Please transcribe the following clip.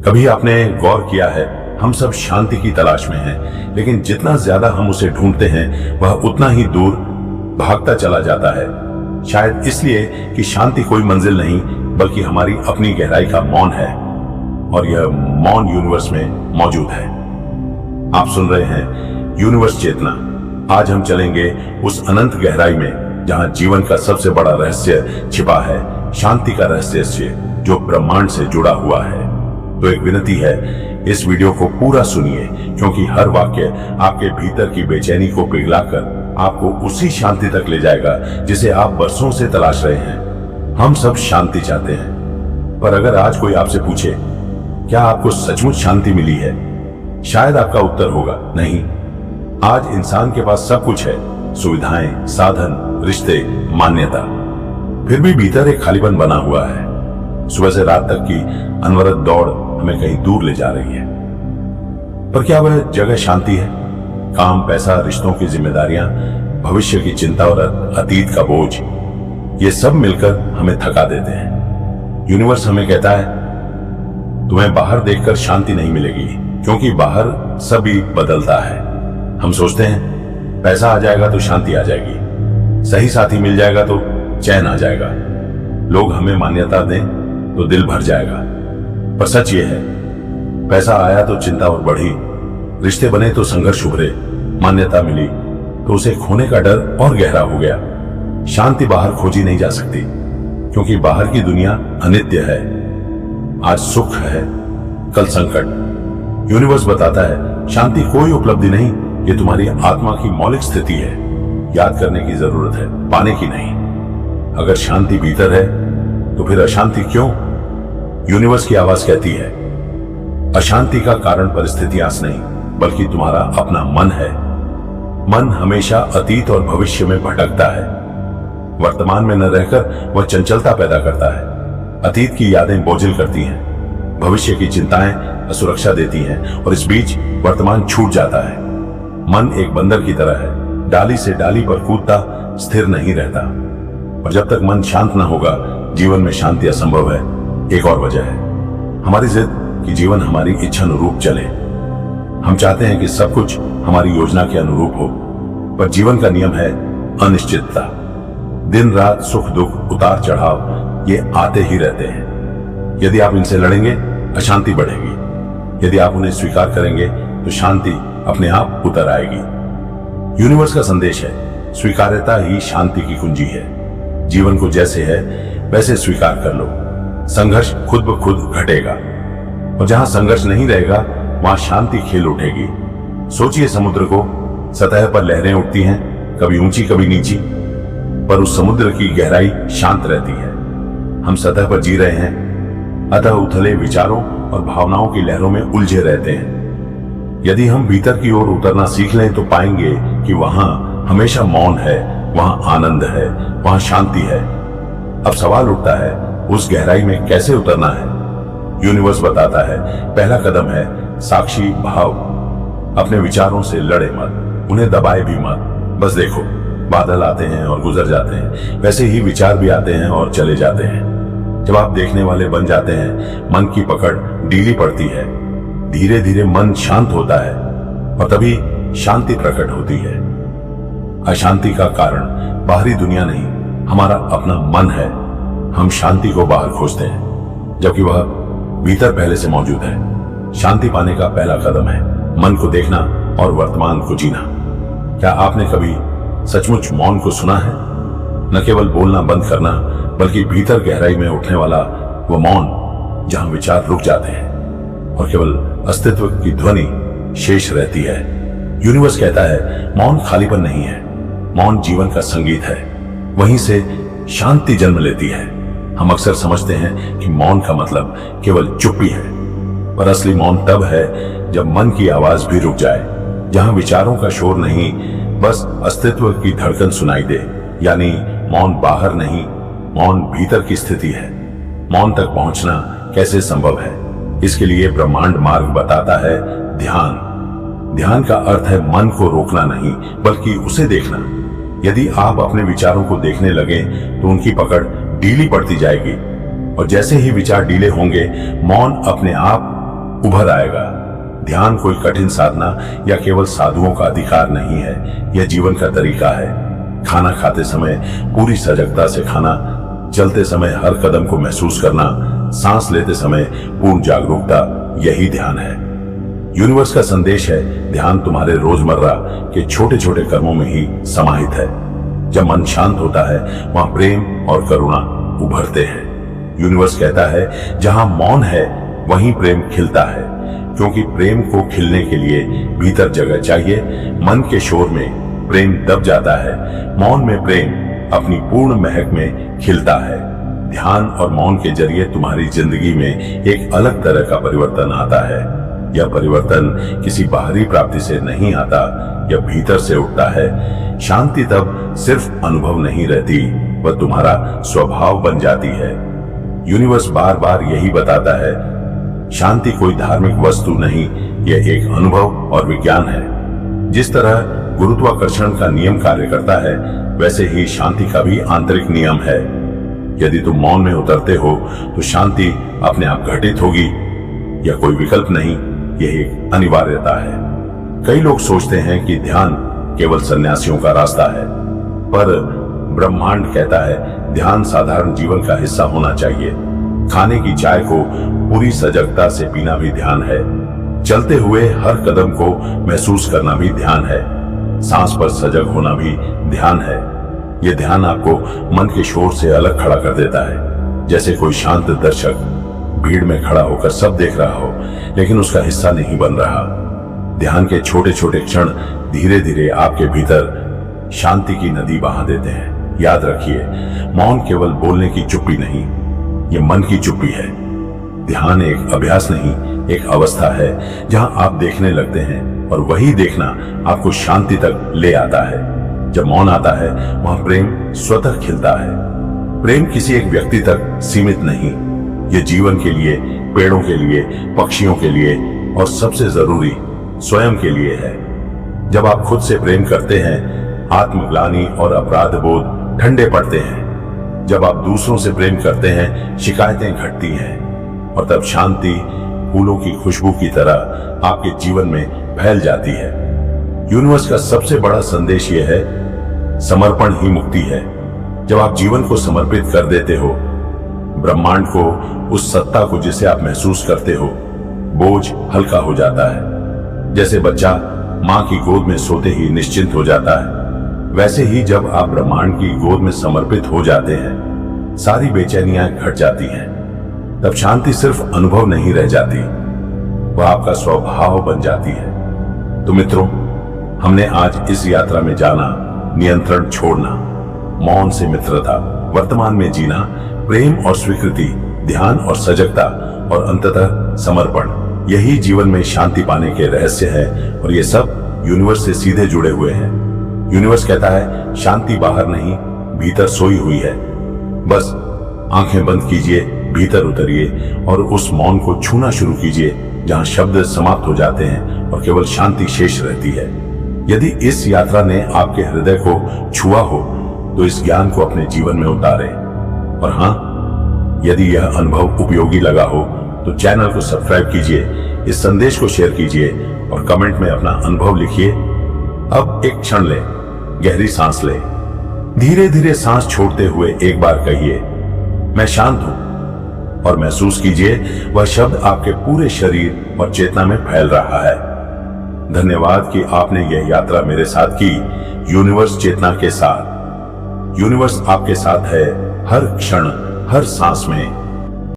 कभी आपने गौर किया है, हम सब शांति की तलाश में हैं, लेकिन जितना ज्यादा हम उसे ढूंढते हैं वह उतना ही दूर भागता चला जाता है। शायद इसलिए कि शांति कोई मंजिल नहीं बल्कि हमारी अपनी गहराई का मौन है, और यह मौन यूनिवर्स में मौजूद है। आप सुन रहे हैं यूनिवर्स चेतना। आज हम चलेंगे उस अनंत गहराई में जहां जीवन का सबसे बड़ा रहस्य छिपा है, शांति का रहस्य जो ब्रह्मांड से जुड़ा हुआ है। तो एक विनती है, इस वीडियो को पूरा सुनिए, क्योंकि हर वाक्य आपके भीतर की बेचैनी को पिघलाकर आपको उसी शांति तक ले जाएगा जिसे आप बरसों से तलाश रहे हैं। हम सब शांति चाहते हैं, पर अगर आज कोई आपसे पूछे क्या आपको सचमुच शांति मिली है, शायद आपका उत्तर होगा नहीं। आज इंसान के पास सब कुछ है, सुविधाएं, साधन, रिश्ते, मान्यता, फिर भी भीतर एक खालीपन बना हुआ है। सुबह से रात तक की अनवरत दौड़ हमें कहीं दूर ले जा रही है, पर क्या वह जगह शांति है? काम, पैसा, रिश्तों की जिम्मेदारियां, भविष्य की चिंता और अतीत का बोझ, ये सब मिलकर हमें थका देते हैं। यूनिवर्स हमें कहता है तुम्हें बाहर देखकर शांति नहीं मिलेगी, क्योंकि बाहर सभी बदलता है। हम सोचते हैं पैसा आ जाएगा तो शांति आ जाएगी, सही साथी मिल जाएगा तो चैन आ जाएगा, लोग हमें मान्यता दें तो दिल भर जाएगा। पर सच ये है, पैसा आया तो चिंता और बढ़ी, रिश्ते बने तो संघर्ष उभरे, मान्यता मिली तो उसे खोने का डर और गहरा हो गया। शांति बाहर खोजी नहीं जा सकती, क्योंकि बाहर की दुनिया अनित्य है। आज सुख है, कल संकट। यूनिवर्स बताता है शांति कोई उपलब्धि नहीं, ये तुम्हारी आत्मा की मौलिक स्थिति है। याद करने की जरूरत है, पाने की नहीं। अगर शांति भीतर है तो फिर अशांति क्यों? यूनिवर्स की आवाज कहती है अशांति का कारण परिस्थितियां नहीं, बल्कि तुम्हारा अपना मन है। मन हमेशा अतीत और भविष्य में भटकता है। वर्तमान में न रहकर वह चंचलता पैदा करता है। अतीत की यादें बोझिल करती हैं, भविष्य की चिंताएं असुरक्षा देती हैं, और इस बीच वर्तमान छूट जाता है। मन एक बंदर की तरह है, डाली से डाली पर कूदता, स्थिर नहीं रहता। और जब तक मन शांत न होगा, जीवन में शांति असंभव है। एक और वजह है हमारी जिद कि जीवन हमारी इच्छा अनुरूप चले। हम चाहते हैं कि सब कुछ हमारी योजना के अनुरूप हो, पर जीवन का नियम है अनिश्चितता। दिन रात, सुख दुख, उतार चढ़ाव, ये आते ही रहते हैं। यदि आप इनसे लड़ेंगे, अशांति बढ़ेगी। यदि आप उन्हें स्वीकार करेंगे तो शांति अपने आप उतर आएगी। यूनिवर्स का संदेश है स्वीकार्यता ही शांति की कुंजी है। जीवन को जैसे है वैसे स्वीकार कर लो, संघर्ष खुद ब खुद घटेगा, और जहां संघर्ष नहीं रहेगा वहां शांति खिल उठेगी। सोचिए समुद्र को, सतह पर लहरें उठती हैं, कभी ऊंची कभी नीची, पर उस समुद्र की गहराई शांत रहती है। हम सतह पर जी रहे हैं, अतः उथले विचारों और भावनाओं की लहरों में उलझे रहते हैं। यदि हम भीतर की ओर उतरना सीख लें तो पाएंगे कि वहां हमेशा मौन है, वहां आनंद है, वहां शांति है। अब सवाल उठता है उस गहराई में कैसे उतरना है? यूनिवर्स बताता है पहला कदम है साक्षी भाव। अपने विचारों से लड़े मत, उन्हें दबाए भी मत। बस देखो, बादल आते हैं और गुजर जाते हैं, वैसे ही विचार भी आते हैं और चले जाते हैं। जब आप देखने वाले बन जाते हैं, मन की पकड़ ढीली पड़ती है। धीरे धीरे मन शांत होता है और तभी शांति प्रकट होती है। अशांति का कारण बाहरी दुनिया नहीं, हमारा अपना मन है। हम शांति को बाहर खोजते हैं, जबकि वह भीतर पहले से मौजूद है। शांति पाने का पहला कदम है मन को देखना और वर्तमान को जीना। क्या आपने कभी सचमुच मौन को सुना है? न केवल बोलना बंद करना, बल्कि भीतर गहराई में उठने वाला वो मौन जहां विचार रुक जाते हैं और केवल अस्तित्व की ध्वनि शेष रहती है। यूनिवर्स कहता है मौन खालीपन नहीं है, मौन जीवन का संगीत है। वहीं से शांति जन्म लेती है। हम अक्सर समझते हैं कि मौन का मतलब केवल चुप्पी है, पर असली मौन तब है जब मन की आवाज भी रुक जाए, जहां विचारों का शोर नहीं, बस अस्तित्व की धड़कन सुनाई दे। यानी मौन बाहर नहीं, मौन भीतर की स्थिति है। मौन तक पहुंचना कैसे संभव है? इसके लिए ब्रह्मांड मार्ग बताता है ध्यान। ध्यान का अर्थ है मन को रोकना नहीं, बल्कि उसे देखना। यदि आप अपने विचारों को देखने लगे तो उनकी पकड़ ढीली पड़ती जाएगी, और जैसे ही विचार ढीले होंगे, मौन अपने आप उभर आएगा। ध्यान कोई कठिन साधना या केवल साधुओं का अधिकार नहीं है, यह जीवन का तरीका है। खाना खाते समय पूरी सजगता से खाना, चलते समय हर कदम को महसूस करना, सांस लेते समय पूर्ण जागरूकता, यही ध्यान है। यूनिवर्स का संदेश है, ध्यान तुम्हारे रोजमर्रा के छोटे छोटे कर्मों में ही समाहित है। जब मन शांत होता है वहां प्रेम और करुणा उभरते हैं। यूनिवर्स कहता है, जहां मौन है वहीं प्रेम खिलता है, क्योंकि प्रेम को खिलने के लिए भीतर जगह चाहिए। मन के शोर में प्रेम दब जाता है, मौन में प्रेम अपनी पूर्ण महक में खिलता है। ध्यान और मौन के जरिए तुम्हारी जिंदगी में एक अलग तरह का परिवर्तन आता है। यह परिवर्तन किसी बाहरी प्राप्ति से नहीं आता, यह भीतर से उठता है। शांति तब सिर्फ अनुभव नहीं रहती, वह तुम्हारा स्वभाव बन जाती है। यूनिवर्स बार बार यही बताता है, शांति कोई धार्मिक वस्तु नहीं, यह एक अनुभव और विज्ञान है। जिस तरह गुरुत्वाकर्षण का नियम कार्य करता है, वैसे ही शांति का भी आंतरिक नियम है। यदि तुम मौन में उतरते हो तो शांति अपने आप घटित होगी। यह कोई विकल्प नहीं, यह एक अनिवार्यता है। कई लोग सोचते हैं कि ध्यान केवल सन्यासियों का रास्ता है, पर ब्रह्मांड कहता है, ध्यान साधारण जीवन का हिस्सा होना चाहिए। खाने की चाय को पूरी सजगता से पीना भी ध्यान है। चलते हुए हर कदम को महसूस करना भी ध्यान है। सांस पर सजग होना भी ध्यान है। यह ध्यान आपको मन के शोर से अलग खड़ा कर देता है। जैसे कोई शांत दर्शक भीड़ में खड़ा होकर सब देख रहा हो, लेकिन उसका हिस्सा नहीं बन रहा। ध्यान के छोटे छोटे क्षण धीरे धीरे आपके भीतर शांति की नदी बहा देते हैं। याद रखिए, मौन केवल बोलने की चुप्पी नहीं, ये मन की चुप्पी है। ध्यान एक अभ्यास नहीं, एक अवस्था है जहां आप देखने लगते हैं और वही देखना आपको शांति तक ले आता है। जब मौन आता है वहां प्रेम स्वतः खिलता है। प्रेम किसी एक व्यक्ति तक सीमित नहीं, ये जीवन के लिए, पेड़ों के लिए, पक्षियों के लिए और सबसे जरूरी स्वयं के लिए है। जब आप खुद से प्रेम करते हैं, आत्मग्लानि और अपराध बोध ठंडे पड़ते हैं। जब आप दूसरों से प्रेम करते हैं, शिकायतें घटती हैं और तब शांति फूलों की खुशबू की तरह आपके जीवन में फैल जाती है। यूनिवर्स का सबसे बड़ा संदेश यह है, समर्पण ही मुक्ति है। जब आप जीवन को समर्पित कर देते हो, ब्रह्मांड को, उस सत्ता को जिसे आप महसूस करते हो, बोझ हल्का हो जाता है। जैसे बच्चा मां की गोद में सोते ही निश्चिंत हो जाता है, वैसे ही जब आप ब्रह्मांड की गोद में समर्पित हो जाते हैं, सारी बेचैनियां घट जाती हैं। तब शांति सिर्फ अनुभव नहीं रह जाती, वह आपका स्वभाव बन जाती है। तो मित्रों, हमने आज इस यात्रा में जाना, नियंत्रण छोड़ना, मौन से मित्रता, वर्तमान में जीना, प्रेम और स्वीकृति, ध्यान और सजगता और अंततः समर्पण, यही जीवन में शांति पाने के रहस्य है। और ये सब यूनिवर्स से सीधे जुड़े हुए हैं। यूनिवर्स कहता है, शांति बाहर नहीं, भीतर सोई हुई है। बस आंखें बंद कीजिए, भीतर उतरिए और उस मौन को छूना शुरू कीजिए जहां शब्द समाप्त हो जाते हैं और केवल शांति शेष रहती है। यदि इस यात्रा ने आपके हृदय को छुआ हो तो इस ज्ञान को अपने जीवन में उतारें। और हां, यदि यह अनुभव उपयोगी लगा हो तो चैनल को सब्सक्राइब कीजिए, इस संदेश को शेयर कीजिए और कमेंट में अपना अनुभव लिखिए। अब एक क्षण लें, गहरी सांस लें, धीरे धीरे सांस छोड़ते हुए एक बार कहिए, मैं शांत हूं, और महसूस कीजिए वह शब्द आपके पूरे शरीर और चेतना में फैल रहा है। धन्यवाद कि आपने यह यात्रा मेरे साथ की, यूनिवर्स चेतना के साथ। यूनिवर्स आपके साथ है हर क्षण, हर सांस में।